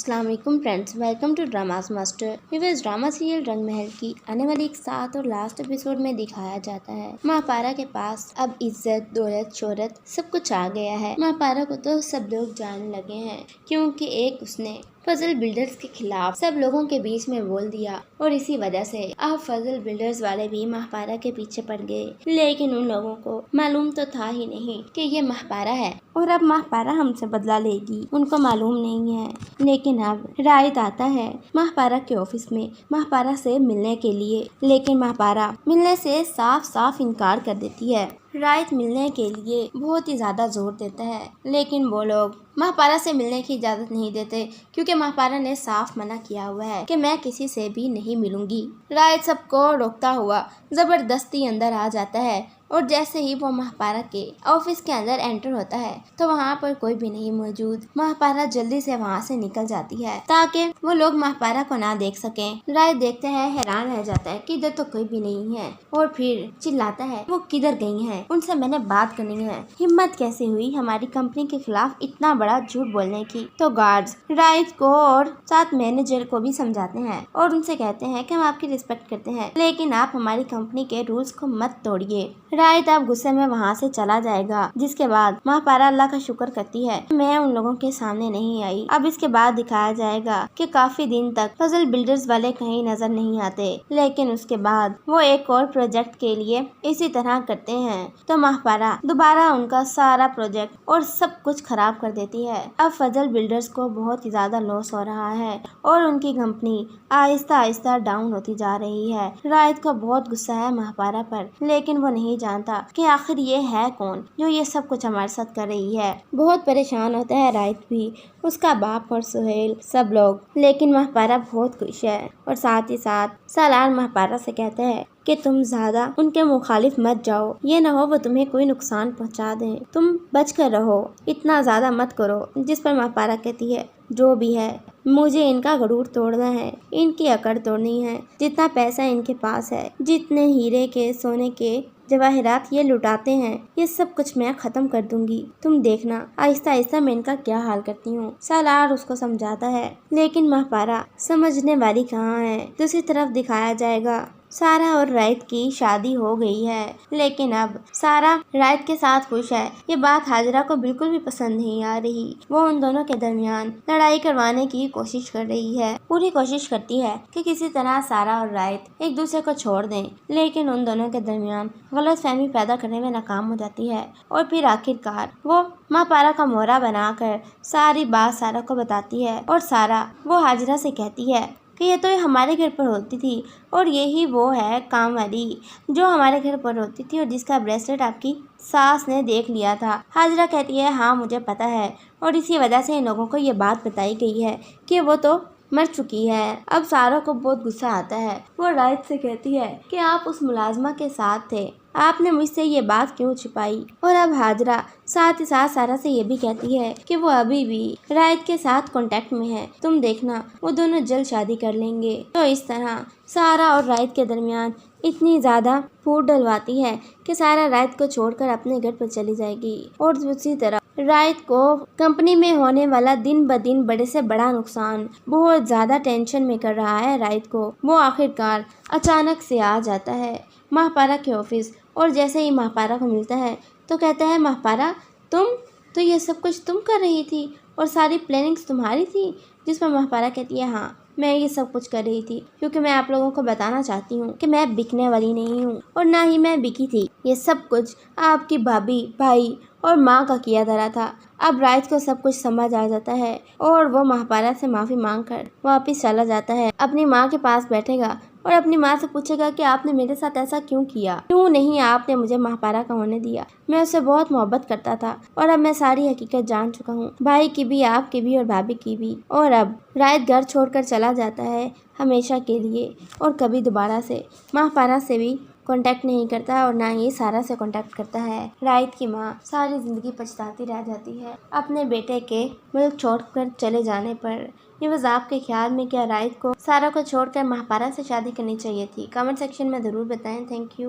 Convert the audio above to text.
अस्सलाम वालेकुम friends, welcome to dramas master. Viewers, drama serial Rang Mahal की आने वाली एक 7 और लास्ट एपिसोड में दिखाया जाता है महापारा के पास अब इज्जत, दौलत, शोहरत सब कुछ आ गया है। महापारा को तो सब लोग जानने लगे हैं क्योंकि एक उसने फजल बिल्डर्स के खिलाफ सब लोगों के बीच में बोल दिया और इसी वजह से अब फजल बिल्डर्स वाले भी महापारा के पीछे पड़ गए। लेकिन उन लोगों को मालूम तो था ही नहीं कि ये महापारा है और अब महापारा हमसे बदला लेगी, उनको मालूम नहीं है। लेकिन अब रायत आता है महापारा के ऑफिस में महापारा से मिलने के लिए, लेकिन महापारा मिलने से साफ साफ इनकार कर देती है। रायत मिलने के लिए बहुत ही ज्यादा जोर देता है, लेकिन वो लोग महापारा से मिलने की इजाजत नहीं देते क्योंकि महापारा ने साफ मना किया हुआ है कि मैं किसी से भी नहीं मिलूंगी। रायत सबको रोकता हुआ जबरदस्ती अंदर आ जाता है और जैसे ही वो महापारा के ऑफिस के अंदर एंटर होता है तो वहाँ पर कोई भी नहीं मौजूद। महापारा जल्दी से वहाँ से निकल जाती है ताकि वो लोग महापारा को ना देख सकें। राय देखते हैं, हैरान रह जाता है कि इधर तो कोई भी नहीं है और फिर चिल्लाता है वो किधर गई हैं, उनसे मैंने बात करनी है। हिम्मत कैसे हुई हमारी कंपनी के खिलाफ इतना बड़ा झूठ बोलने की। तो गार्ड्स रायत को और साथ मैनेजर को भी समझाते हैं और उनसे कहते हैं कि हम आपकी रिस्पेक्ट करते हैं, लेकिन आप हमारी कंपनी के रूल्स को मत तोड़िए। रायत अब गुस्से में वहाँ से चला जाएगा, जिसके बाद महापारा अल्लाह का शुक्र करती है मैं उन लोगों के सामने नहीं आई। अब इसके बाद दिखाया जाएगा कि काफी दिन तक फजल बिल्डर्स वाले कहीं नजर नहीं आते, लेकिन उसके बाद वो एक और प्रोजेक्ट के लिए इसी तरह करते हैं तो महापारा दोबारा उनका सारा प्रोजेक्ट और सब कुछ खराब कर देती है। अब फजल बिल्डर्स को बहुत ही ज्यादा लॉस हो रहा है और उनकी कंपनी आहिस्ता आहिस्ता डाउन होती जा रही है। रायत को बहुत गुस्सा है महापारा पर, लेकिन वो नहीं जानता कि आखिर ये है कौन जो ये सब कुछ हमारे साथ कर रही है। बहुत परेशान होता है रायत भी, उसका बाप और सुहेल सब लोग, लेकिन महापारा बहुत खुश है और साथ ही साथ सालार महापारा से कहते हैं कि तुम ज्यादा उनके मुखालिफ मत जाओ, ये न हो वो तुम्हें कोई नुकसान पहुंचा दें, तुम बच कर रहो, इतना ज्यादा मत करो। जिस पर महापारा कहती है जो भी है मुझे इनका गरूर तोड़ना है, इनकी अकड़ तोड़नी है। जितना पैसा इनके पास है, जितने हीरे के सोने के जवाहरात ये लुटाते हैं, ये सब कुछ मैं खत्म कर दूंगी। तुम देखना आहिस्ता आहिस्ता मैं इनका क्या हाल करती हूँ। सालार उसको समझाता है, लेकिन महापारा समझने वाली कहाँ है। दूसरी तरफ दिखाया जाएगा सारा और रायत की शादी हो गई है, लेकिन अब सारा रायत के साथ खुश है। ये बात हाजरा को बिल्कुल भी पसंद नहीं आ रही। वो उन दोनों के दरमियान लड़ाई करवाने की कोशिश कर रही है, पूरी कोशिश करती है कि किसी तरह सारा और रायत एक दूसरे को छोड़ दें, लेकिन उन दोनों के दरमियान गलतफहमी पैदा करने में नाकाम हो जाती है और फिर आखिरकार वो महापारा का मोहरा बनाकर सारी बात सारा को बताती है और सारा वो हाजरा से कहती है कि ये तो हमारे घर पर होती थी और यही वो है काम वाली जो हमारे घर पर होती थी और जिसका ब्रेसलेट आपकी सास ने देख लिया था। हाजरा कहती है हाँ मुझे पता है और इसी वजह से इन लोगों को ये बात बताई गई है कि वो तो मर चुकी है। अब सारा को बहुत गुस्सा आता है, वो रायत से कहती है कि आप उस मुलाजमा के साथ थे, आपने मुझसे ये बात क्यों छिपाई। और अब हाजरा साथ ही साथ सारा से ये भी कहती है कि वो अभी भी रायत के साथ कांटेक्ट में है, तुम देखना वो दोनों जल्द शादी कर लेंगे। तो इस तरह सारा और रायत के दरमियान इतनी ज्यादा फूट डलवाती है कि सारा रायत को छोड़कर अपने घर पर चली जाएगी और दूसरी तरफ रायत को कंपनी में होने वाला दिन ब दिन बड़े से बड़ा नुकसान बहुत ज्यादा टेंशन में कर रहा है रायत को। वो आखिरकार अचानक से आ जाता है महापारा के ऑफिस और जैसे ही महापारा को मिलता है तो कहता है महापारा तुम तो ये सब कुछ तुम कर रही थी और सारी प्लानिंग्स तुम्हारी थी। जिस पर महापारा कहती है हाँ मैं ये सब कुछ कर रही थी क्योंकि मैं आप लोगों को बताना चाहती हूँ कि मैं बिकने वाली नहीं हूँ और ना ही मैं बिकी थी। ये सब कुछ आपकी भाभी, भाई और माँ का किया धरा था। अब रायत को सब कुछ समझ आ जाता है और वो महापारा से माफी मांगकर वापस चला जाता है। अपनी माँ के पास बैठेगा और अपनी माँ से पूछेगा कि आपने मेरे साथ ऐसा क्यों किया, क्यों नहीं आपने मुझे महापारा का होने दिया। मैं उससे बहुत मोहब्बत करता था और अब मैं सारी हकीकत जान चुका हूँ, भाई की भी, आपकी भी और भाभी की भी। और अब रायत घर छोड़कर चला जाता है हमेशा के लिए और कभी दोबारा से महापारा से भी कांटेक्ट नहीं करता और ना ही सारा से कांटेक्ट करता है। रायत की माँ सारी जिंदगी पछताती रह जाती है अपने बेटे के मुल्क छोड़कर चले जाने पर। ये बस आपके ख्याल में क्या रायत को सारा को छोड़कर महापारा से शादी करनी चाहिए थी? कमेंट सेक्शन में ज़रूर बताएं। Thank you.